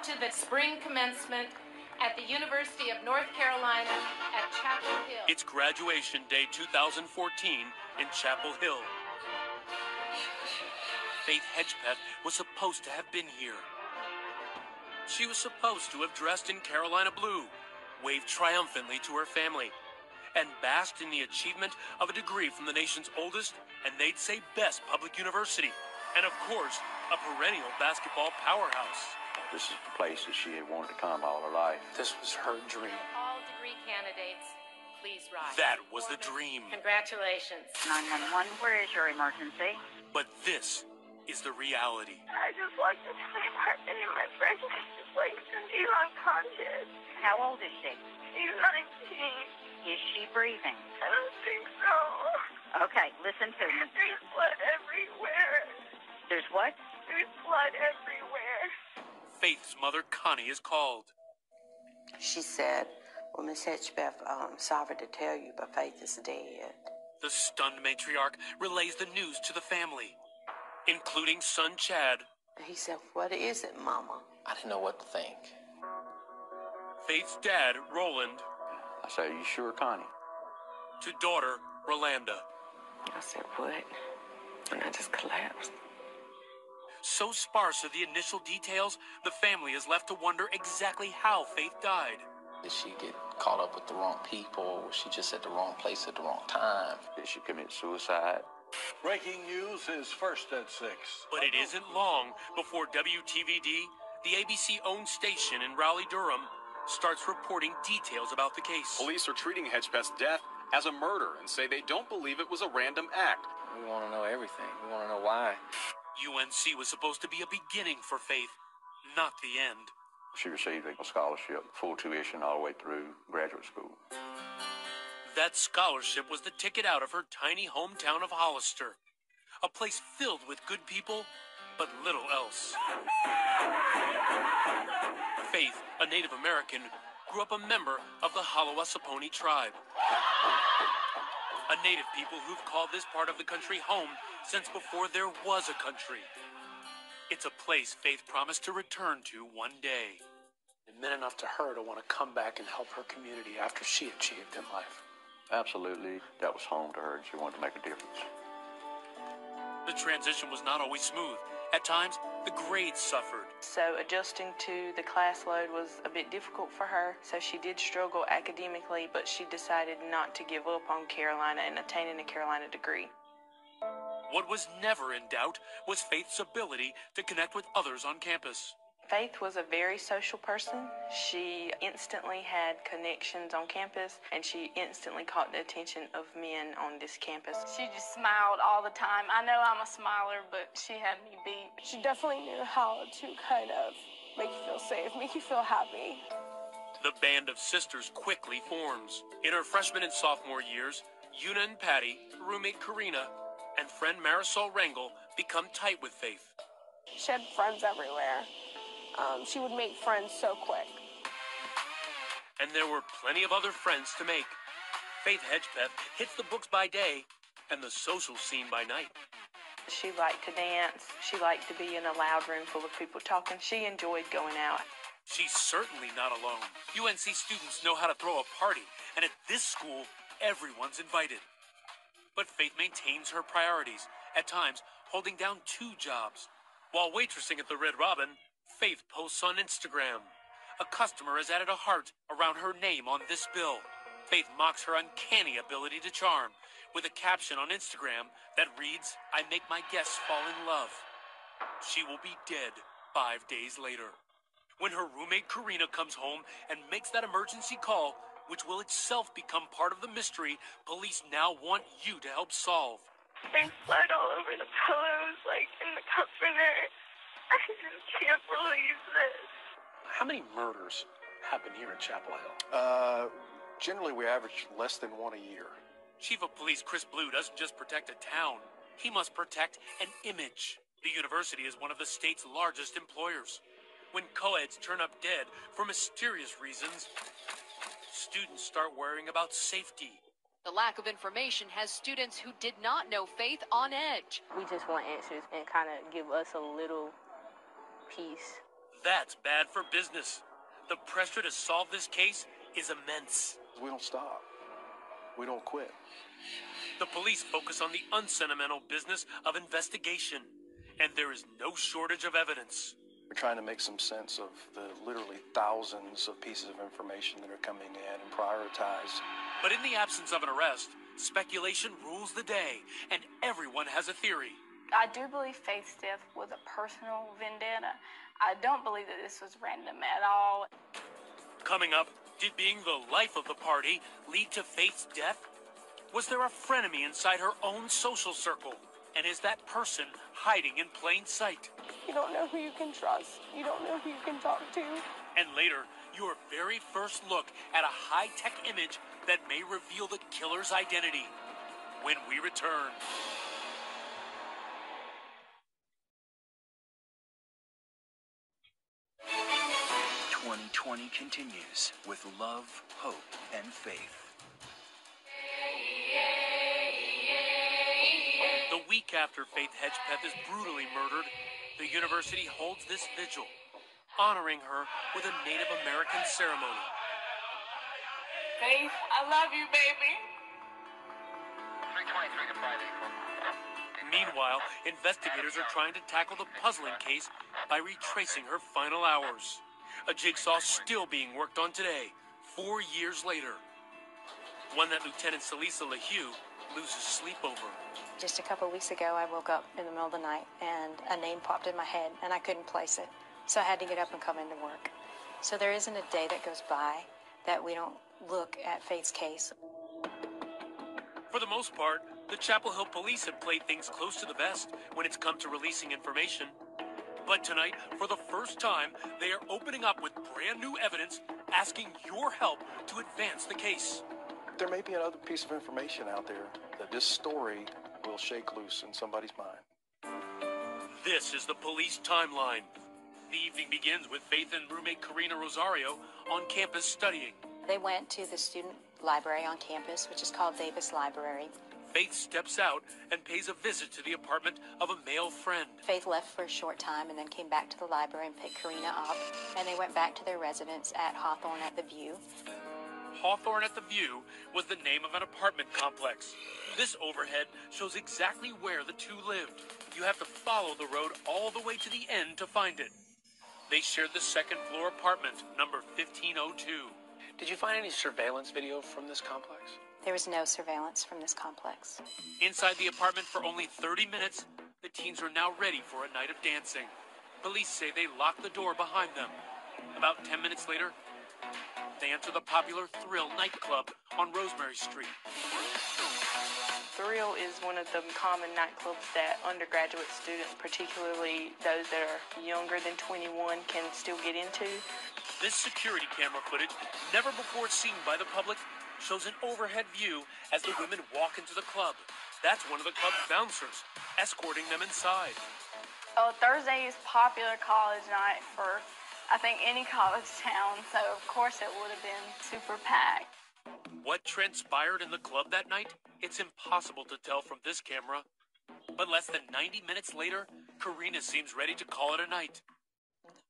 to the spring commencement at the University of North Carolina at Chapel Hill. It's graduation day 2014 in Chapel Hill. Faith Hedgepeth was supposed to have been here. She was supposed to have dressed in Carolina blue, waved triumphantly to her family, and basked in the achievement of a degree from the nation's oldest, and they'd say best, public university, and of course, a perennial basketball powerhouse. This is the place that she had wanted to come all her life. This was her dream. All degree candidates, please rise. That was the dream. Congratulations. 911, where is your emergency? But this is the reality. I just walked into my apartment and my friend just like Cindy unconscious. How old is she? She's 19. Is she breathing? I don't think so. Okay, listen to me. There's blood everywhere. There's what? There's blood everywhere. Faith's mother, Connie, is called. She said, well, Miss Hedgepeth, sorry to tell you, but Faith is dead. The stunned matriarch relays the news to the family, including son Chad. He said, what is it, Mama? I didn't know what to think. Faith's dad, Roland. I said, are you sure, Connie? To daughter, Rolanda. I said, what? And I just collapsed. So sparse are the initial details, the family is left to wonder exactly how Faith died. Did she get caught up with the wrong people? Was she just at the wrong place at the wrong time? Did she commit suicide? Breaking news is first at 6. But it isn't long before WTVD, the ABC-owned station in Raleigh-Durham, starts reporting details about the case. Police are treating Hedgepeth's death as a murder and say they don't believe it was a random act. We want to know everything. We want to know why. UNC was supposed to be a beginning for Faith, not the end. She received a scholarship, full tuition all the way through graduate school. That scholarship was the ticket out of her tiny hometown of Hollister, a place filled with good people, but little else. Faith, a Native American, grew up a member of the Hallowasaponi tribe, a native people who've called this part of the country home since before there was a country. It's a place Faith promised to return to one day. It meant enough to her to want to come back and help her community after she achieved in life. Absolutely. That was home to her, and she wanted to make a difference. The transition was not always smooth. At times, the grades suffered. So adjusting to the class load was a bit difficult for her, so she did struggle academically, but she decided not to give up on Carolina and attaining a Carolina degree. What was never in doubt was Faith's ability to connect with others on campus. Faith was a very social person. She instantly had connections on campus, and she instantly caught the attention of men on this campus. She just smiled all the time. I know I'm a smiler, but she had me beat. She definitely knew how to kind of make you feel safe, make you feel happy. The band of sisters quickly forms. In her freshman and sophomore years, Una and Patty, roommate Karina, and friend Marisol Rangel become tight with Faith. She had friends everywhere. She would make friends so quick. And there were plenty of other friends to make. Faith Hedgepeth hits the books by day and the social scene by night. She liked to dance. She liked to be in a loud room full of people talking. She enjoyed going out. She's certainly not alone. UNC students know how to throw a party, and at this school, everyone's invited. But Faith maintains her priorities, at times holding down 2 jobs. While waitressing at the Red Robin, Faith posts on Instagram. A customer has added a heart around her name on this bill. Faith mocks her uncanny ability to charm with a caption on Instagram that reads, "I make my guests fall in love." She will be dead 5 days later. When her roommate Karina comes home and makes that emergency call, which will itself become part of the mystery police now want you to help solve. There's blood all over the pillows, like in the comforter. I just can't believe this. How many murders happen here in Chapel Hill? Generally, we average less than 1 a year. Chief of Police Chris Blue doesn't just protect a town. He must protect an image. The university is one of the state's largest employers. When co-eds turn up dead for mysterious reasons, students start worrying about safety. The lack of information has students who did not know Faith on edge. We just want answers and kind of give us a little peace. That's bad for business. The pressure to solve this case is immense. We don't stop. We don't quit. The police focus on the unsentimental business of investigation, and there is no shortage of evidence. We're trying to make some sense of the literally thousands of pieces of information that are coming in and prioritize. But in the absence of an arrest, speculation rules the day, and everyone has a theory. I do believe Faith's death was a personal vendetta. I don't believe that this was random at all. Coming up, did being the life of the party lead to Faith's death? Was there a frenemy inside her own social circle? And is that person hiding in plain sight? You don't know who you can trust. You don't know who you can talk to. And later, your very first look at a high-tech image that may reveal the killer's identity. When we return. 2020 continues with love, hope, and faith. The week after Faith Hedgepeth is brutally murdered, the university holds this vigil, honoring her with a Native American ceremony. Faith, I love you, baby. 323 to 584. Meanwhile, investigators are trying to tackle the puzzling case by retracing her final hours. A jigsaw still being worked on today, 4 years later. One that Lieutenant Salisa LaHue loses sleep over. Just a couple of weeks ago, I woke up in the middle of the night and a name popped in my head and I couldn't place it. So I had to get up and come into work. So there isn't a day that goes by that we don't look at Faith's case. For the most part, the Chapel Hill police have played things close to the vest when it's come to releasing information. But tonight, for the first time, they are opening up with brand new evidence, asking your help to advance the case. There may be another piece of information out there that this story will shake loose in somebody's mind. This is the police timeline. The evening begins with Faith and roommate Karina Rosario on campus studying. They went to the student library on campus, which is called Davis Library. Faith steps out and pays a visit to the apartment of a male friend. Faith left for a short time and then came back to the library and picked Karina up, and they went back to their residence at Hawthorne at the View. Hawthorne at the View was the name of an apartment complex. This overhead shows exactly where the two lived. You have to follow the road all the way to the end to find it. They shared the second floor apartment, number 1502. Did you find any surveillance video from this complex? There was no surveillance from this complex. Inside the apartment for only 30 minutes, the teens are now ready for a night of dancing. Police say they locked the door behind them. About 10 minutes later, they enter the popular Thrill nightclub on Rosemary Street. Thrill is one of the common nightclubs that undergraduate students, particularly those that are younger than 21, can still get into. This security camera footage, never before seen by the public, shows an overhead view as the women walk into the club. That's one of the club's bouncers, escorting them inside. Oh, Thursday is popular college night for, I think, any college town, so of course it would have been super packed. What transpired in the club that night? It's impossible to tell from this camera. But less than 90 minutes later, Karina seems ready to call it a night.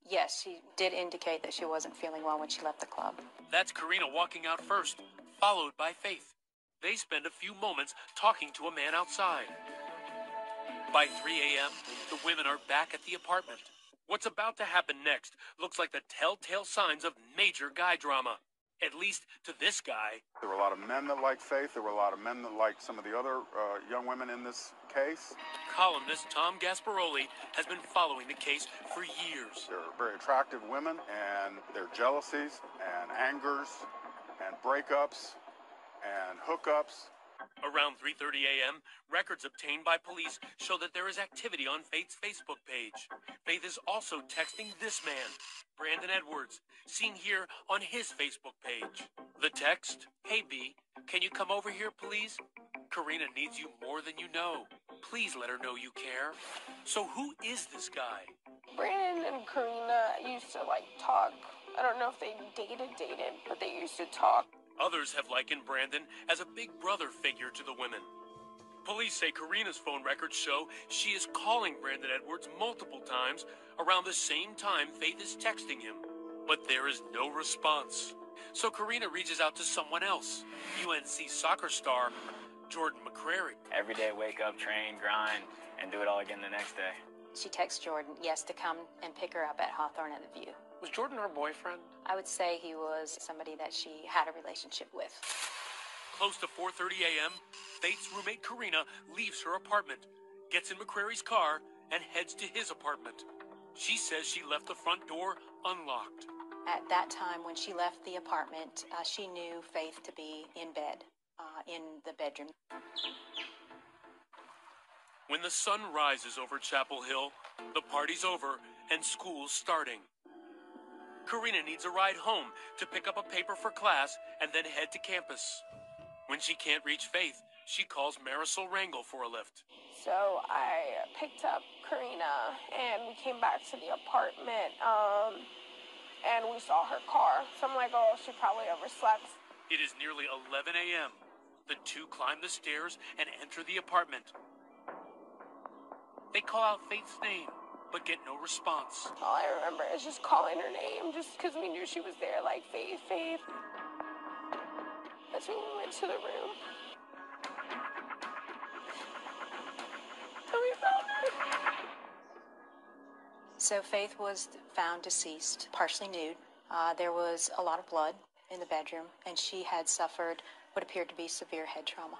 Yes, she did indicate that she wasn't feeling well when she left the club. That's Karina walking out first, followed by Faith. They spend a few moments talking to a man outside. By 3 a.m., the women are back at the apartment. What's about to happen next looks like the telltale signs of major guy drama. At least to this guy. There were a lot of men that liked Faith. There were a lot of men that liked some of the other young women in this case. Columnist Tom Gasparoli has been following the case for years. They're very attractive women, and their jealousies and angers and breakups and hookups. Around 3:30 a.m., records obtained by police show that there is activity on Faith's Facebook page. Faith is also texting this man, Brandon Edwards, seen here on his Facebook page. The text, "Hey B, can you come over here please? Karina needs you more than you know. Please let her know you care." So who is this guy? Brandon and Karina used to talk. I don't know if they dated, but they used to talk. Others have likened Brandon as a big brother figure to the women. Police say Karina's phone records show she is calling Brandon Edwards multiple times around the same time Faith is texting him. But there is no response. So Karina reaches out to someone else, UNC soccer star Jordan McCrary. Every day, wake up, train, grind, and do it all again the next day. She texts Jordan, yes, to come and pick her up at Hawthorne at the View. Was Jordan her boyfriend? I would say he was somebody that she had a relationship with. Close to 4:30 a.m., Faith's roommate Karina leaves her apartment, gets in McCrary's car, and heads to his apartment. She says she left the front door unlocked. At that time, when she left the apartment, she knew Faith to be in bed, in the bedroom. When the sun rises over Chapel Hill, the party's over and school's starting. Karina needs a ride home to pick up a paper for class and then head to campus. When she can't reach Faith, she calls Marisol Rangel for a lift. So I picked up Karina and we came back to the apartment and we saw her car. So I'm like, oh, she probably overslept. It is nearly 11 a.m. The two climb the stairs and enter the apartment. They call out Faith's name, but get no response. All I remember is just calling her name just because we knew she was there, like, Faith, Faith. That's when we went to the room. And we found her. So Faith was found deceased, partially nude. There was a lot of blood in the bedroom, and she had suffered what appeared to be severe head trauma.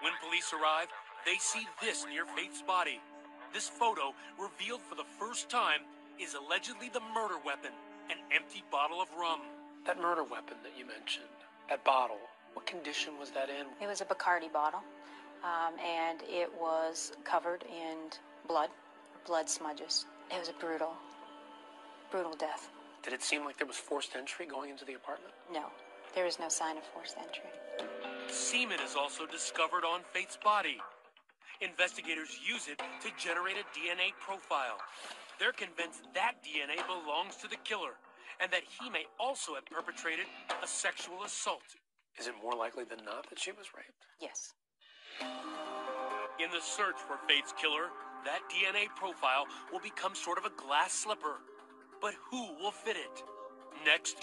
When police arrive, they see this near Faith's body. This photo, revealed for the first time, is allegedly the murder weapon, an empty bottle of rum. That murder weapon that you mentioned, that bottle, what condition was that in? It was a Bacardi bottle, and it was covered in blood smudges. It was a brutal death. Did it seem like there was forced entry going into the apartment? No, there is no sign of forced entry. Semen is also discovered on Faith's body. Investigators use it to generate a DNA profile. They're convinced that DNA belongs to the killer and that he may also have perpetrated a sexual assault. Is it more likely than not that she was raped? Yes. In the search for Faith's killer, that DNA profile will become sort of a glass slipper. But who will fit it? Next,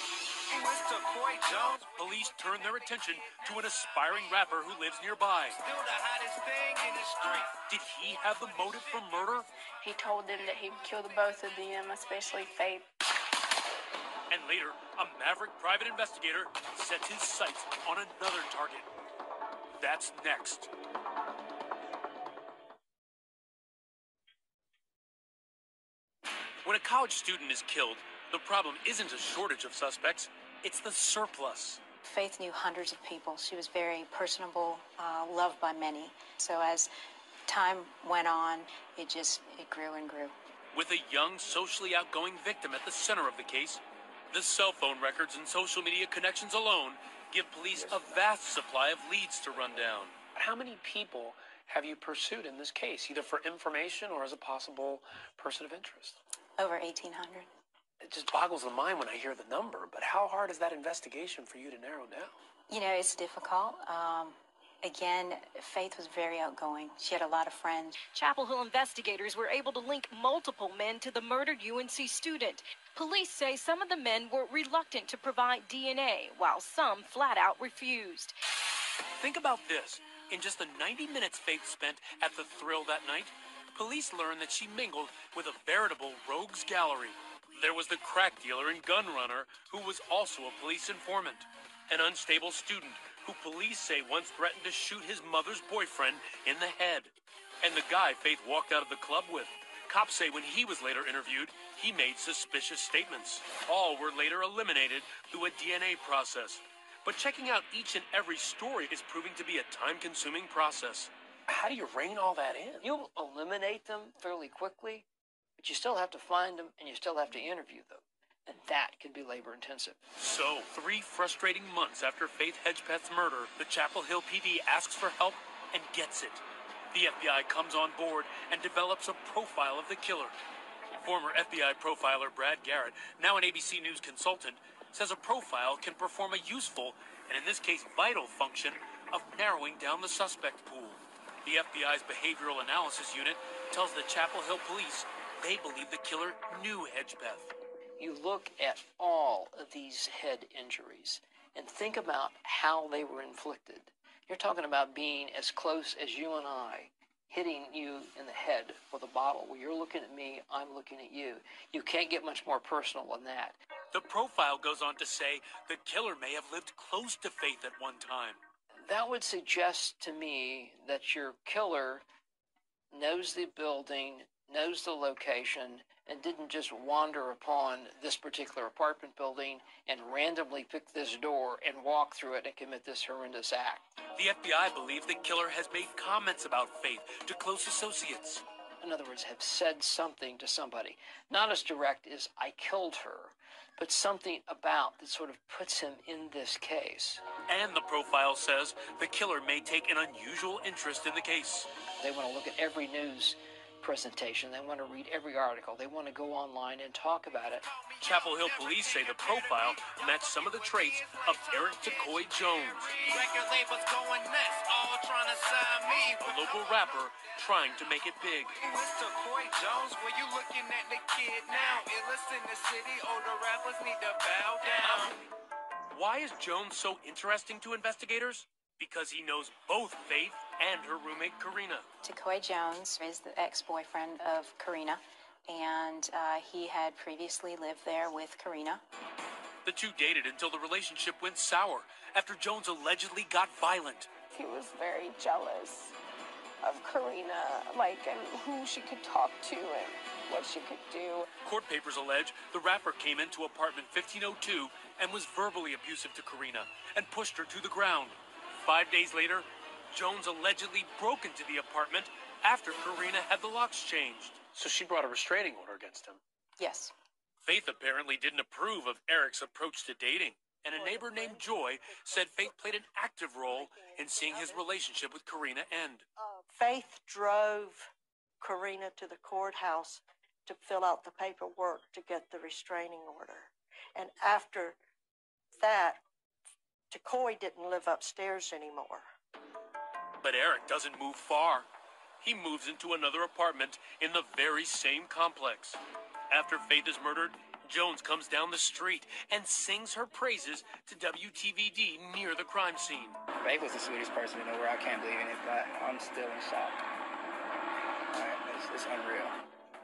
police turn their attention to an aspiring rapper who lives nearby. Still the hottest thing in the street. Did he have the motive for murder? He told them that he would kill the both of them, especially Faith. And later, a maverick private investigator sets his sights on another target. That's next. When a college student is killed, the problem isn't a shortage of suspects, it's the surplus. Faith knew hundreds of people. She was very personable, loved by many. So as time went on, it grew and grew. With a young, socially outgoing victim at the center of the case, the cell phone records and social media connections alone give police a vast supply of leads to run down. How many people have you pursued in this case, either for information or as a possible person of interest? Over 1,800. It just boggles the mind when I hear the number, but how hard is that investigation for you to narrow down? You know, it's difficult. Again, Faith was very outgoing. She had a lot of friends. Chapel Hill investigators were able to link multiple men to the murdered UNC student. Police say some of the men were reluctant to provide DNA, while some flat out refused. Think about this. In just the 90 minutes Faith spent at the Thrill that night, police learned that she mingled with a veritable rogues gallery. There was the crack dealer and gun runner who was also a police informant. An unstable student who police say once threatened to shoot his mother's boyfriend in the head. And the guy Faith walked out of the club with. Cops say when he was later interviewed, he made suspicious statements. All were later eliminated through a DNA process. But checking out each and every story is proving to be a time-consuming process. How do you rein all that in? You'll eliminate them fairly quickly, but you still have to find them and you still have to interview them. And that can be labor-intensive. So, 3 frustrating months after Faith Hedgepeth's murder, the Chapel Hill PD asks for help and gets it. The FBI comes on board and develops a profile of the killer. Former FBI profiler Brad Garrett, now an ABC News consultant, says a profile can perform a useful, and in this case vital, function of narrowing down the suspect pool. The FBI's Behavioral Analysis Unit tells the Chapel Hill police they believe the killer knew Hedgepeth. You look at all of these head injuries and think about how they were inflicted. You're talking about being as close as you and I, hitting you in the head with a bottle. Where you're looking at me, I'm looking at you. You can't get much more personal than that. The profile goes on to say the killer may have lived close to Faith at one time. That would suggest to me that your killer knows the building, knows the location, and didn't just wander upon this particular apartment building and randomly pick this door and walk through it and commit this horrendous act. The FBI believes the killer has made comments about Faith to close associates. In other words, have said something to somebody. Not as direct as I killed her, but something about that sort of puts him in this case. And the profile says the killer may take an unusual interest in the case. They want to look at every news presentation. They want to read every article. They want to go online and talk about it. Chapel Hill police say the profile matched some of the traits of Eric Decoy Jones, Record labels going nuts, all trying to sign me. a local rapper trying to make it big. Mr. Coy Jones, where you looking at the kid now? Illest in the city, older rappers need to bow down. Why is Jones so interesting to investigators? Because he knows both Faith and her roommate Karina. Decoy Jones is the ex-boyfriend of Karina, and he had previously lived there with Karina. The two dated until the relationship went sour after Jones allegedly got violent. He was very jealous of Karina, and who she could talk to and what she could do. Court papers allege the rapper came into apartment 1502 and was verbally abusive to Karina and pushed her to the ground. 5 days later, Jones allegedly broke into the apartment after Karina had the locks changed. So she brought a restraining order against him. Yes. Faith apparently didn't approve of Eric's approach to dating, and a neighbor named Joy said Faith played an active role in seeing his relationship with Karina end. Faith drove Karina to the courthouse to fill out the paperwork to get the restraining order. And after that, Decoy didn't live upstairs anymore. But Eric doesn't move far. He moves into another apartment in the very same complex. After Faith is murdered, Jones comes down the street and sings her praises to WTVD near the crime scene. Faith was the sweetest person in the world. I can't believe in it, but I'm still in shock. It's unreal.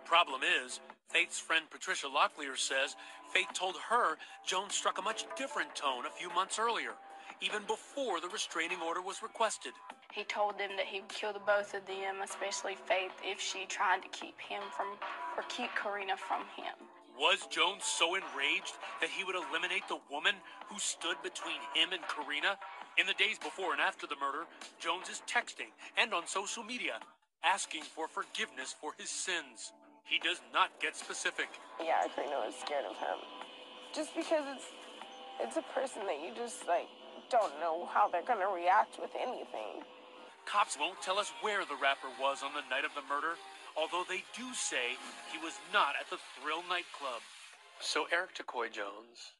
Problem is, Faith's friend Patricia Locklear says Faith told her Jones struck a much different tone a few months earlier, even before the restraining order was requested. He told them that he would kill the both of them, especially Faith, if she tried to keep Karina from him. Was Jones so enraged that he would eliminate the woman who stood between him and Karina? In the days before and after the murder, Jones is texting and on social media, asking for forgiveness for his sins. He does not get specific. Yeah, Karina was scared of him. Just because it's a person that you just, don't know how they're going to react with anything. Cops won't tell us where the rapper was on the night of the murder, although they do say he was not at the Thrill nightclub. So Eric Decoy Jones,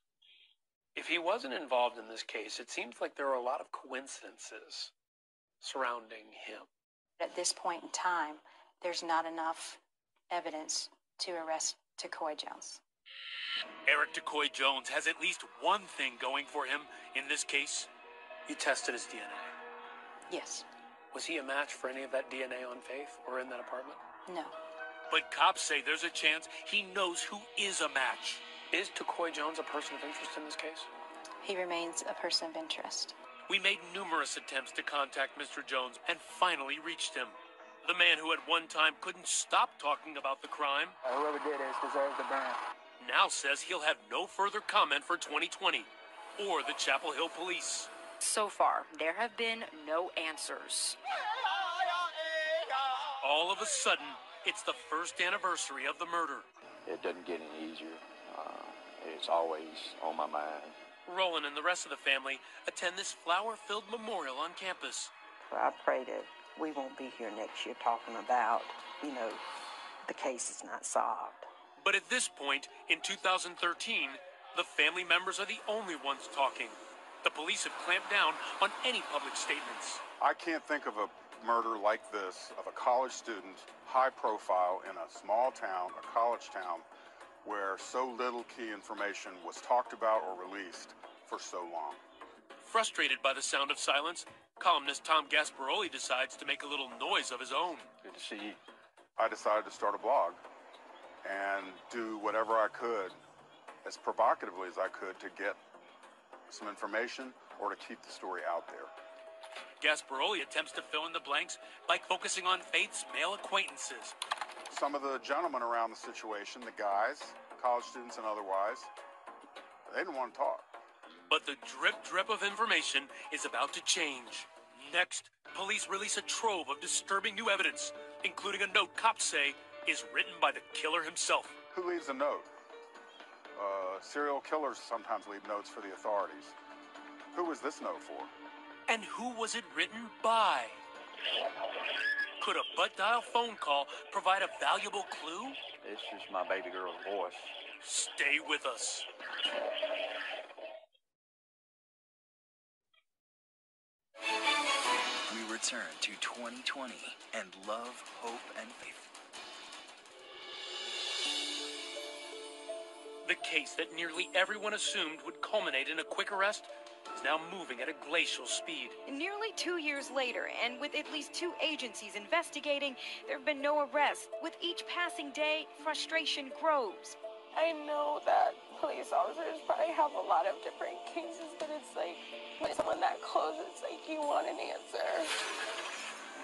if he wasn't involved in this case, it seems like there are a lot of coincidences surrounding him. At this point in time, there's not enough evidence to arrest Decoy Jones. Eric Decoy Jones has at least one thing going for him in this case. You tested his DNA. Yes. Was he a match for any of that DNA on Faith or in that apartment? No. But cops say there's a chance he knows who is a match. Is Decoy Jones a person of interest in this case? He remains a person of interest. We made numerous attempts to contact Mr. Jones and finally reached him. The man who at one time couldn't stop talking about the crime. Whoever did this deserves to burn. Now says he'll have no further comment for 2020 or the Chapel Hill police. So far, there have been no answers. All of a sudden, it's the first anniversary of the murder. It doesn't get any easier. It's always on my mind. Roland and the rest of the family attend this flower-filled memorial on campus. I pray that we won't be here next year talking about, the case is not solved. But at this point, in 2013, the family members are the only ones talking. The police have clamped down on any public statements. I can't think of a murder like this of a college student, high profile in a small town, a college town, where so little key information was talked about or released for so long. Frustrated by the sound of silence, columnist Tom Gasparoli decides to make a little noise of his own. Good to see you. I decided to start a blog and do whatever I could, as provocatively as I could, to get some information or to keep the story out there. Gasparoli attempts to fill in the blanks by focusing on Faith's male acquaintances. Some of the gentlemen around the situation, the guys, college students and otherwise, they didn't want to talk. But the drip of information is about to change. Next, police release a trove of disturbing new evidence, including a note cops say is written by the killer himself. Who leaves a note? Serial killers sometimes leave notes for the authorities. Who was this note for? And who was it written by? Could a butt dial phone call provide a valuable clue? It's just my baby girl's voice. Stay with us. We return to 2020 and love, hope, and faith. The case that nearly everyone assumed would culminate in a quick arrest is now moving at a glacial speed. Nearly 2 years later, and with at least 2 agencies investigating, there have been no arrests. With each passing day, frustration grows. I know that police officers probably have a lot of different cases, but it's like, with someone that close, it's like you want an answer.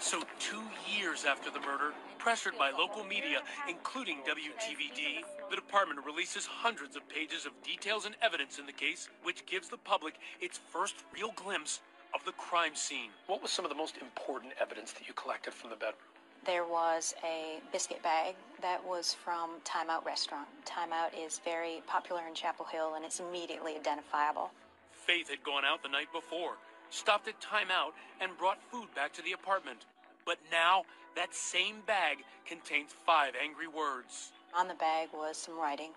So 2 years after the murder, pressured by local media, including WTVD, the department releases hundreds of pages of details and evidence in the case, which gives the public its first real glimpse of the crime scene. What was some of the most important evidence that you collected from the bedroom? There was a biscuit bag that was from Time Out restaurant. Time Out is very popular in Chapel Hill, and it's immediately identifiable. Faith had gone out the night before, stopped at Time Out, and brought food back to the apartment. But now, that same bag contains 5 angry words. On the bag was some writing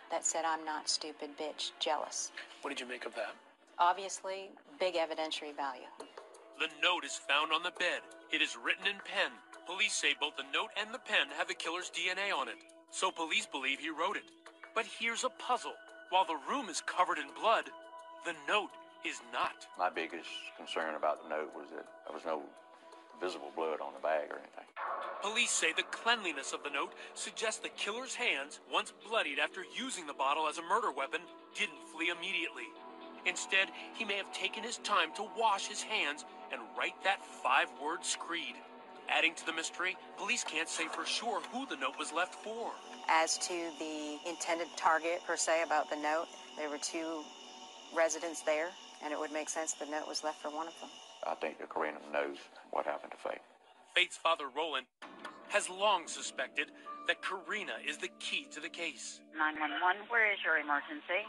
that said, "I'm not stupid, bitch, jealous." What did you make of that? Obviously, big evidentiary value. The note is found on the bed. It is written in pen. Police say both the note and the pen have the killer's DNA on it, so police believe he wrote it. But here's a puzzle. While the room is covered in blood, the note is not. My biggest concern about the note was that there was no visible blood on the bag or anything. Police say the cleanliness of the note suggests the killer's hands, once bloodied after using the bottle as a murder weapon, didn't flee immediately. Instead, he may have taken his time to wash his hands and write that 5-word screed. Adding to the mystery, police can't say for sure who the note was left for. As to the intended target, per se, about the note, there were 2 residents there, and it would make sense the note was left for one of them. I think that Karina knows what happened to Faith. Faith's father, Roland, has long suspected that Karina is the key to the case. 911, where is your emergency?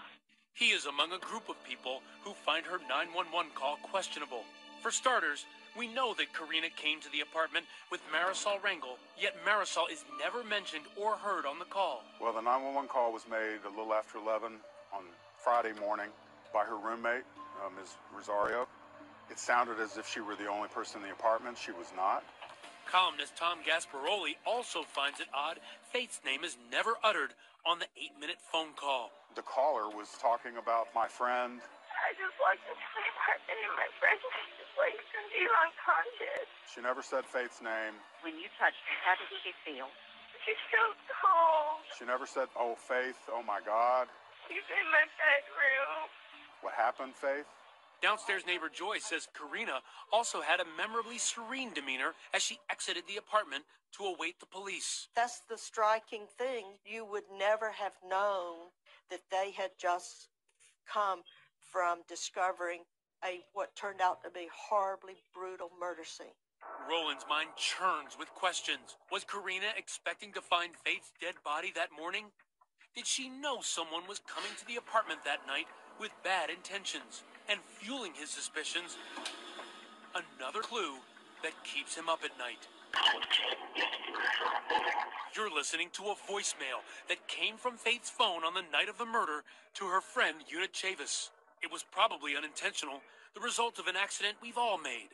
He is among a group of people who find her 911 call questionable. For starters, we know that Karina came to the apartment with Marisol Rangel, yet Marisol is never mentioned or heard on the call. Well, the 911 call was made a little after 11 on Friday morning by her roommate, Ms. Rosario. It sounded as if she were the only person in the apartment. She was not. Columnist Tom Gasparoli also finds it odd Faith's name is never uttered on the 8-minute phone call. The caller was talking about my friend. I just walked into my apartment and my friend was just like deep unconscious. She never said Faith's name. When you touched her, how did she feel? She felt cold. She never said, "Oh, Faith, oh my God." She's in my bedroom. What happened, Faith? Downstairs neighbor Joy says Karina also had a memorably serene demeanor as she exited the apartment to await the police. That's the striking thing. You would never have known that they had just come from discovering what turned out to be horribly brutal murder scene. Roland's mind churns with questions. Was Karina expecting to find Faith's dead body that morning? Did she know someone was coming to the apartment that night with bad intentions? And fueling his suspicions, another clue that keeps him up at night. You're listening to a voicemail that came from Faith's phone on the night of the murder to her friend Una Chavis. It was probably unintentional, the result of an accident we've all made.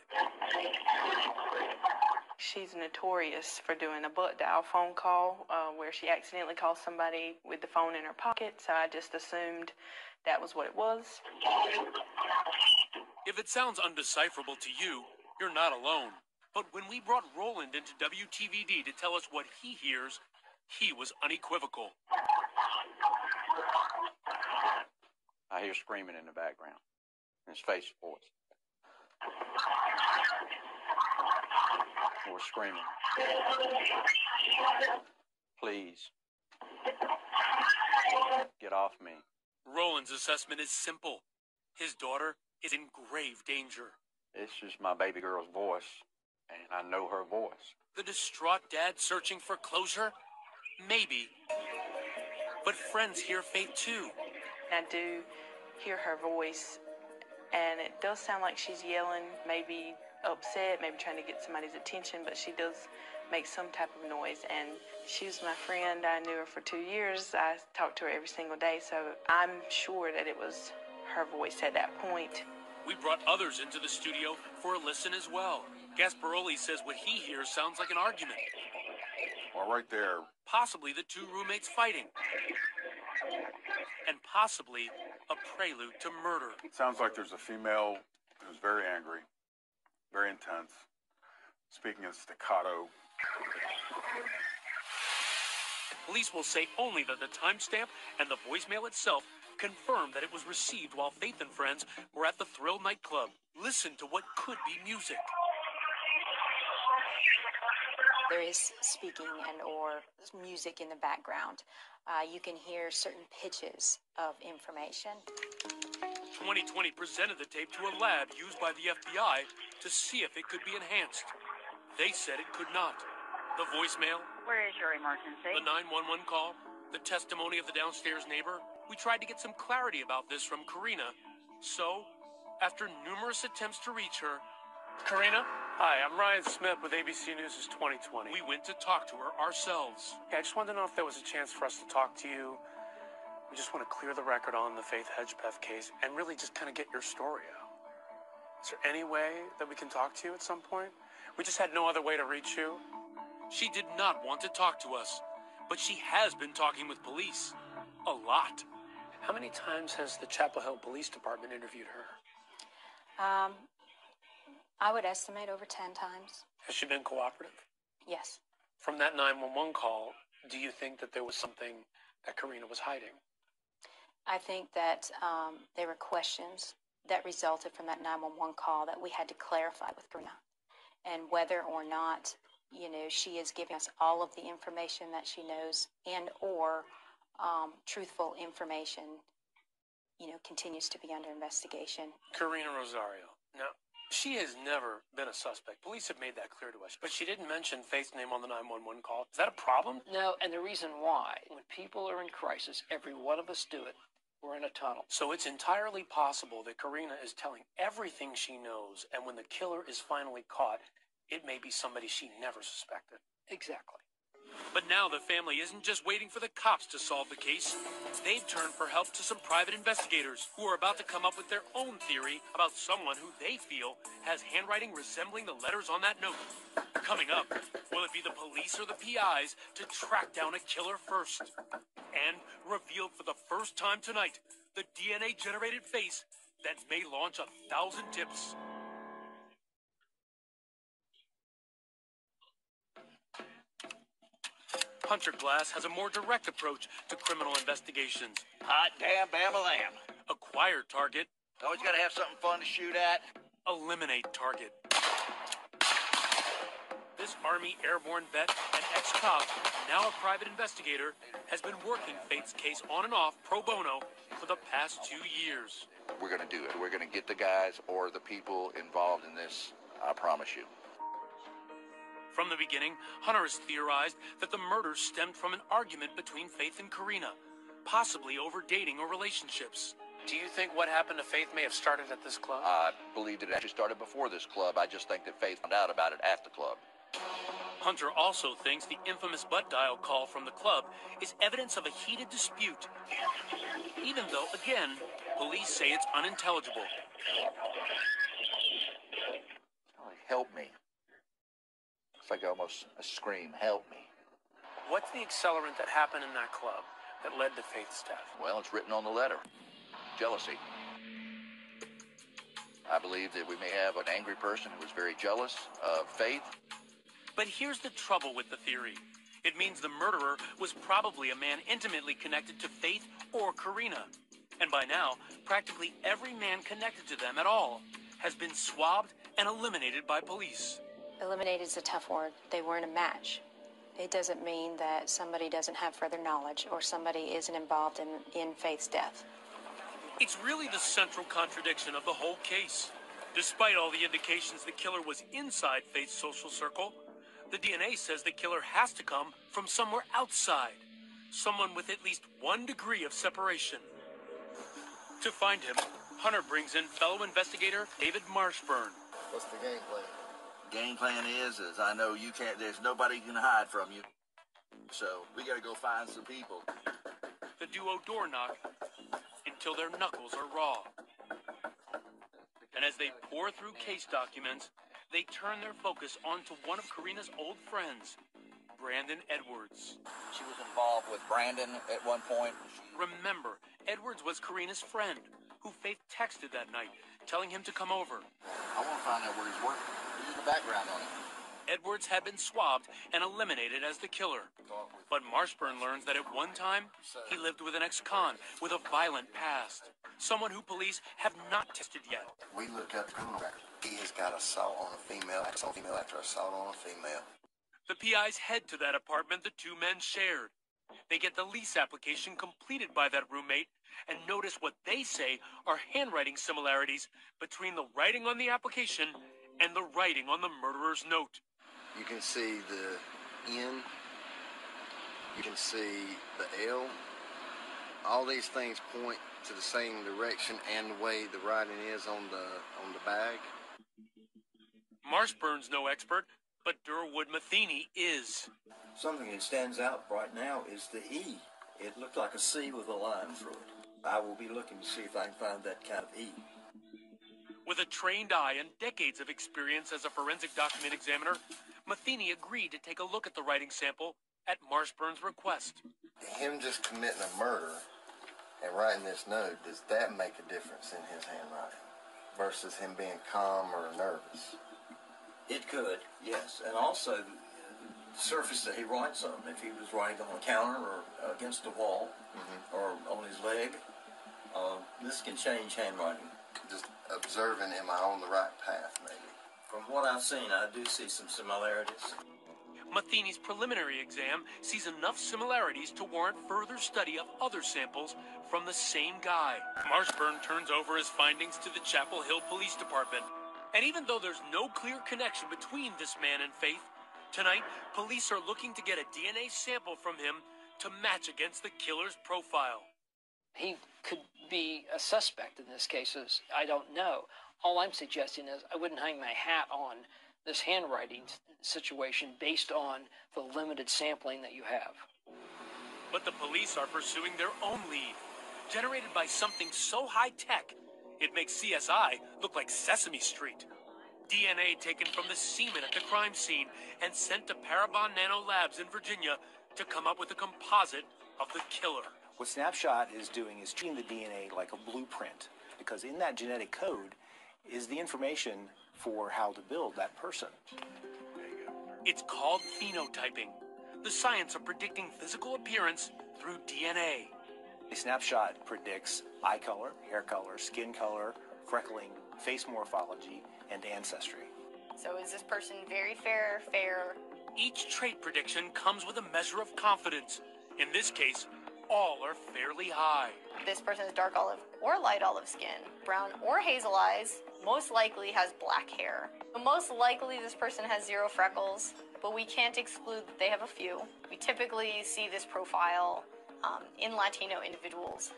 She's notorious for doing a butt dial phone call where she accidentally calls somebody with the phone in her pocket, so I just assumed that was what it was. If it sounds undecipherable to you, you're not alone. But when we brought Roland into WTVD to tell us what he hears, he was unequivocal. I hear screaming in the background. His face voice. More screaming. Please. Get off me. Roland's assessment is simple. His daughter is in grave danger. It's just my baby girl's voice, and I know her voice. The distraught dad searching for closure? Maybe. But friends hear Faith too. I do hear her voice, and it does sound like she's yelling, maybe upset, maybe trying to get somebody's attention, but she does make some type of noise. And she was my friend. I knew her for 2 years. I talked to her every single day, so I'm sure that it was her voice at that point. We brought others into the studio for a listen as well. Gasparoli says what he hears sounds like an argument. Well, right there. Possibly the two roommates fighting. And possibly a prelude to murder. Sounds like there's a female who's very angry, very intense, speaking in staccato. Police will say only that the timestamp and the voicemail itself confirm that it was received while Faith and friends were at the Thrill nightclub. Listen to what could be music. There is speaking and or music in the background. You can hear certain pitches of information. 2020 presented the tape to a lab used by the FBI to see if it could be enhanced. They said it could not. The voicemail, Where is your emergency? the 911 call, the testimony of the downstairs neighbor. We tried to get some clarity about this from Karina. So, after numerous attempts to reach her, Karina? Hi, I'm Ryan Smith with ABC News' 2020. we went to talk to her ourselves. Yeah, I just wanted to know if there was a chance for us to talk to you. We just want to clear the record on the Faith Hedgepeth case and really just kind of get your story out. Is there any way that we can talk to you at some point? We just had no other way to reach you. She did not want to talk to us, but she has been talking with police. A lot. How many times has the Chapel Hill Police Department interviewed her? I would estimate over 10 times. Has she been cooperative? Yes. From that 911 call, do you think that there was something that Karina was hiding? I think that there were questions that resulted from that 911 call that we had to clarify with Karina. And whether or not, she is giving us all of the information that she knows and or truthful information, continues to be under investigation. Karina Rosario. Now, she has never been a suspect. Police have made that clear to us. But she didn't mention Faith's name on the 911 call. Is that a problem? No, and the reason why, when people are in crisis, every one of us do it. We're in a tunnel. So it's entirely possible that Karina is telling everything she knows, and when the killer is finally caught, it may be somebody she never suspected. Exactly. But now the family isn't just waiting for the cops to solve the case. They've turned for help to some private investigators who are about to come up with their own theory about someone who they feel has handwriting resembling the letters on that note. Coming up, will it be the police or the PIs to track down a killer first? And revealed for the first time tonight, the DNA-generated face that may launch 1,000 tips. Hunter Glass has a more direct approach to criminal investigations. Hot damn bam-a-lamb. Acquire target. Always gotta have something fun to shoot at. Eliminate target. This Army airborne vet and ex-cop, now a private investigator, has been working Faith's case on and off pro bono for the past 2 years. We're gonna do it. We're gonna get the guys or the people involved in this, I promise you. From the beginning, Hunter has theorized that the murder stemmed from an argument between Faith and Karina, possibly over dating or relationships. Do you think what happened to Faith may have started at this club? I believe it actually started before this club. I just think that Faith found out about it at the club. Hunter also thinks the infamous butt dial call from the club is evidence of a heated dispute. Even though, again, Police say it's unintelligible. Help me. It's like almost a scream, help me. What's the accelerant that happened in that club that led to Faith's death? Well, it's written on the letter. Jealousy. I believe that we may have an angry person who was very jealous of Faith. But here's the trouble with the theory. It means the murderer was probably a man intimately connected to Faith or Karina. And by now, practically every man connected to them at all has been swabbed and eliminated by police. Eliminated is a tough word. They weren't a match. It doesn't mean that somebody doesn't have further knowledge or somebody isn't involved in Faith's death. It's really the central contradiction of the whole case. Despite all the indications the killer was inside Faith's social circle, the DNA says the killer has to come from somewhere outside. Someone with at least 1 degree of separation. To find him, Hunter brings in fellow investigator David Marshburn. What's the game plan? Game plan is I know you can't, there's nobody can hide from you. So we gotta go find some people. The duo door knock until their knuckles are raw. And as they pour through case documents, they turn their focus onto one of Karina's old friends, Brandon Edwards. She was involved with Brandon at one point. Remember, Edwards was Karina's friend, who Faith texted that night, telling him to come over. I want to find out where he's working. Who's in the background on it? Edwards had been swabbed and eliminated as the killer. But Marshburn learns that at one time, he lived with an ex-con with a violent past. Someone who police have not tested yet. We looked up the criminal record. He has got assault on a female after assault on a female. The PIs head to that apartment the two men shared. They get the lease application completed by that roommate and notice what they say are handwriting similarities between the writing on the application and the writing on the murderer's note. You can see the N, you can see the L. All these things point to the same direction and the way the writing is on the bag. Marshburn's no expert, but Durwood Matheny is. Something that stands out right now is the E. It looked like a C with a line through it. I will be looking to see if I can find that kind of E. With a trained eye and decades of experience as a forensic document examiner, Matheny agreed to take a look at the writing sample at Marshburn's request. Him just committing a murder and writing this note, does that make a difference in his handwriting versus him being calm or nervous? It could, yes. And also the surface that he writes on. If he was writing on a counter or against a wall or on his leg, this can change handwriting. Just observing, am I on the right path, maybe? From what I've seen, I do see some similarities. Matheny's preliminary exam sees enough similarities to warrant further study of other samples from the same guy. Marshburn turns over his findings to the Chapel Hill Police Department. And even though there's no clear connection between this man and Faith, tonight, police are looking to get a DNA sample from him to match against the killer's profile. He could be a suspect in this case. I don't know. All I'm suggesting is I wouldn't hang my hat on this handwriting situation based on the limited sampling that you have. But the police are pursuing their own lead, generated by something so high-tech, it makes CSI look like Sesame Street. DNA taken from the semen at the crime scene and sent to Parabon Nano Labs in Virginia to come up with a composite of the killer. What Snapshot is doing is treating the DNA like a blueprint, because in that genetic code is the information for how to build that person. It's called phenotyping, the science of predicting physical appearance through DNA. A Snapshot predicts eye color, hair color, skin color, freckling, face morphology, and ancestry. So is this person very fair, fair? Each trait prediction comes with a measure of confidence. In this case, all are fairly high. This person is dark olive or light olive skin, brown or hazel eyes, most likely has black hair. Most likely this person has 0 freckles, but we can't exclude that they have a few. We typically see this profile in Latino individuals.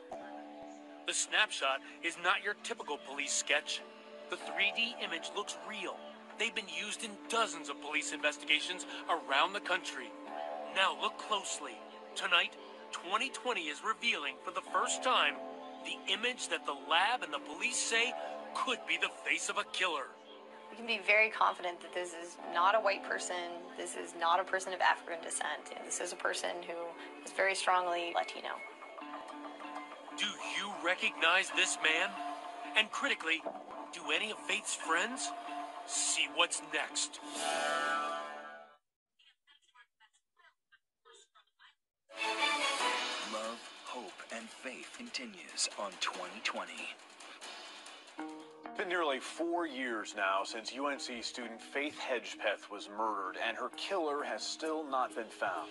The snapshot is not your typical police sketch. The 3D image looks real. They've been used in dozens of police investigations around the country. Now look closely. Tonight, 2020 is revealing for the first time The image that the lab and the police say could be the face of a killer. We can be very confident that this is not a white person. This is not a person of African descent. This is a person who is very strongly Latino. Do you recognize this man? And critically, do any of Faith's friends? See what's next. Love, hope, and faith continues on 2020. It's been nearly 4 years now since UNC student Faith Hedgepeth was murdered, and her killer has still not been found.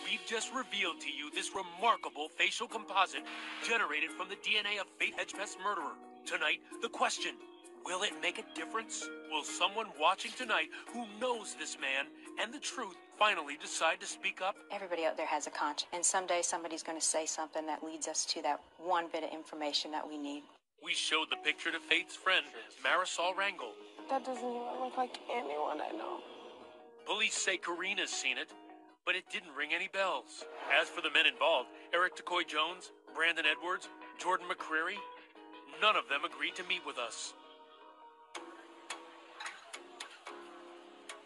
We've just revealed to you this remarkable facial composite generated from the DNA of Faith Hedgepeth's murderer. Tonight, the question, will it make a difference? Will someone watching tonight who knows this man and the truth finally decide to speak up? Everybody out there has a conscience, and someday somebody's going to say something that leads us to that one bit of information that we need. We showed the picture to Faith's friend, Marisol Rangel. That doesn't even look like anyone I know. Police say Karina's seen it, but it didn't ring any bells. As for the men involved, Eric Decoy Jones, Brandon Edwards, Jordan McCreary, none of them agreed to meet with us.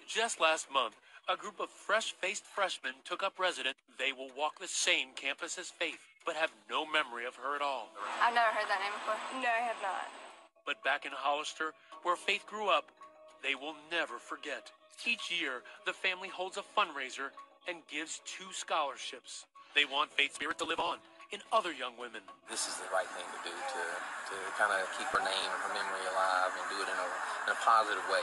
Just last month, a group of fresh-faced freshmen took up residence. They will walk the same campus as Faith, but have no memory of her at all. I've never heard that name before. No, I have not. But back in Hollister, where Faith grew up, they will never forget. Each year, the family holds a fundraiser and gives 2 scholarships. They want Faith's spirit to live on in other young women. This is the right thing to do to kind of keep her name and her memory alive and do it in a positive way.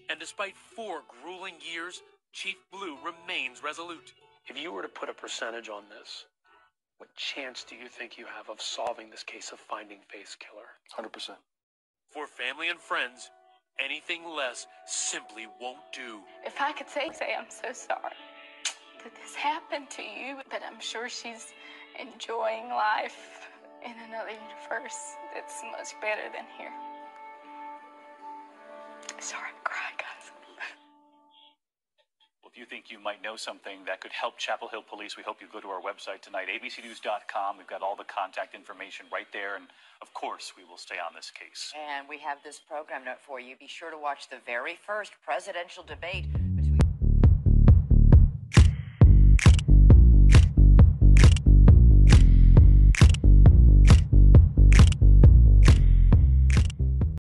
And despite 4 grueling years, Chief Blue remains resolute. If you were to put a percentage on this, what chance do you think you have of solving this case of finding Faith's killer? 100%. For family and friends, anything less simply won't do. If I could say I'm so sorry that this happened to you, but I'm sure she's enjoying life in another universe that's much better than here. Sorry, I'm crying, guys. Well, if you think you might know something that could help Chapel Hill Police, we hope you go to our website tonight, abcnews.com. We've got all the contact information right there, and of course, we will stay on this case. And we have this program note for you. Be sure to watch the very first presidential debate